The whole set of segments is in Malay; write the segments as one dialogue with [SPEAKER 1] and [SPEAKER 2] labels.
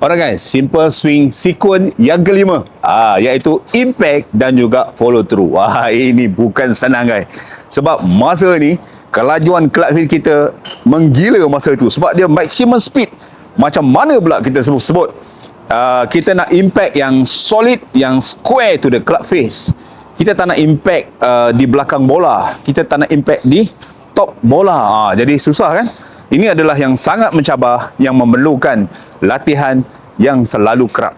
[SPEAKER 1] Alright guys, simple swing sequence yang kelima, iaitu impact dan juga follow through. Ini bukan senang guys. Sebab masa ni kelajuan club feet kita menggila masa itu. Sebab dia maximum speed. Macam mana pula kita sebut? Kita nak impact yang solid, yang square to the club face. Kita tak nak impact di belakang bola. Kita tak nak impact di top bola. Jadi susah kan? Ini adalah yang sangat mencabar, yang memerlukan latihan yang selalu kerap.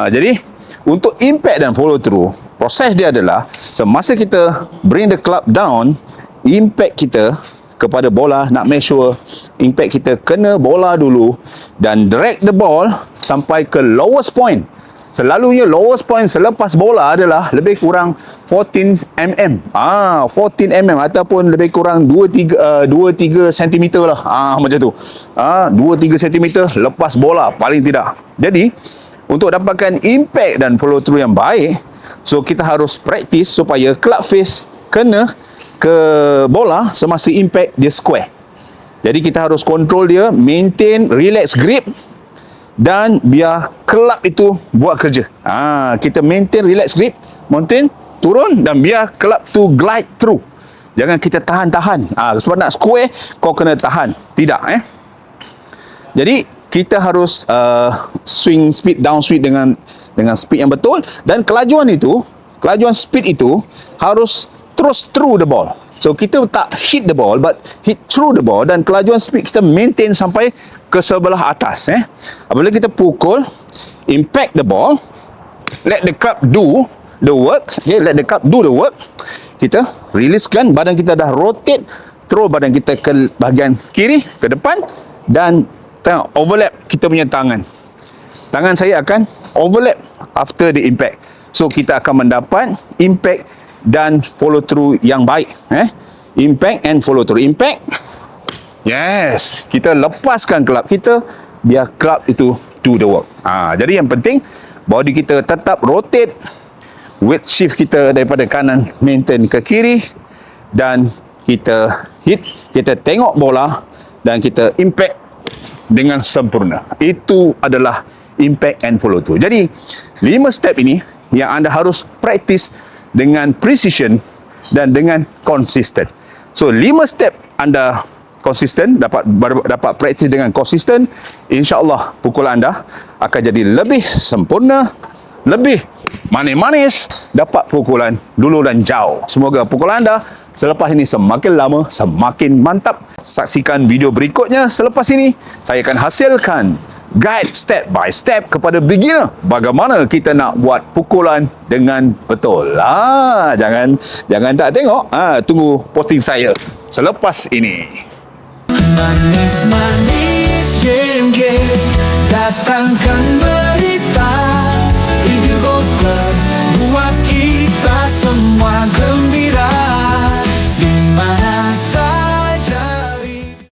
[SPEAKER 1] Jadi untuk impact dan follow through, proses dia adalah semasa kita bring the club down, impact kita kepada bola, nak make sure impact kita kena bola dulu dan drag the ball sampai ke lowest point. Selalunya lowest point selepas bola adalah lebih kurang 14 mm. 14 mm ataupun lebih kurang 2-3 cm lah. Macam tu. 2-3 cm lepas bola paling tidak. Jadi, untuk dapatkan impact dan follow through yang baik, so kita harus practice supaya club face kena ke bola semasa impact dia square. Jadi kita harus control dia, maintain relax grip dan biar club itu buat kerja. Kita maintain relax grip, maintain, turun dan biar club tu glide through. Jangan kita tahan-tahan. Sebab nak square, kau kena tahan. Tidak. Jadi, kita harus swing speed, down speed dengan speed yang betul. Dan kelajuan speed itu harus terus through the ball. So, kita tak hit the ball, but hit through the ball. Dan kelajuan speed kita maintain sampai ke sebelah atas. Apabila kita pukul, impact the ball, let the club do the work. Let the club do the work. Kita releasekan, badan kita dah rotate, throw badan kita ke bahagian kiri, ke depan. Dan tengok, overlap kita punya tangan. Tangan saya akan overlap after the impact. So, kita akan mendapat impact dan follow through yang baik. Impact and follow through. Impact, yes, kita lepaskan club kita biar club itu do the work. Jadi yang penting body kita tetap rotate, weight shift kita daripada kanan maintain ke kiri, dan kita hit, kita tengok bola dan kita impact dengan sempurna. Itu adalah impact and follow through. Jadi 5 step ini yang anda harus practice dengan precision dan dengan konsisten. So 5 step anda konsisten, dapat praktis dengan konsisten, insya-Allah pukulan anda akan jadi lebih sempurna, lebih manis-manis, dapat pukulan dulu dan jauh. Semoga pukulan anda selepas ini semakin lama semakin mantap. Saksikan video berikutnya. Selepas ini saya akan hasilkan guide step by step kepada beginner bagaimana kita nak buat pukulan dengan betul. Jangan tak tengok. Tunggu posting saya selepas ini.
[SPEAKER 2] Manis-manis jengke datangkan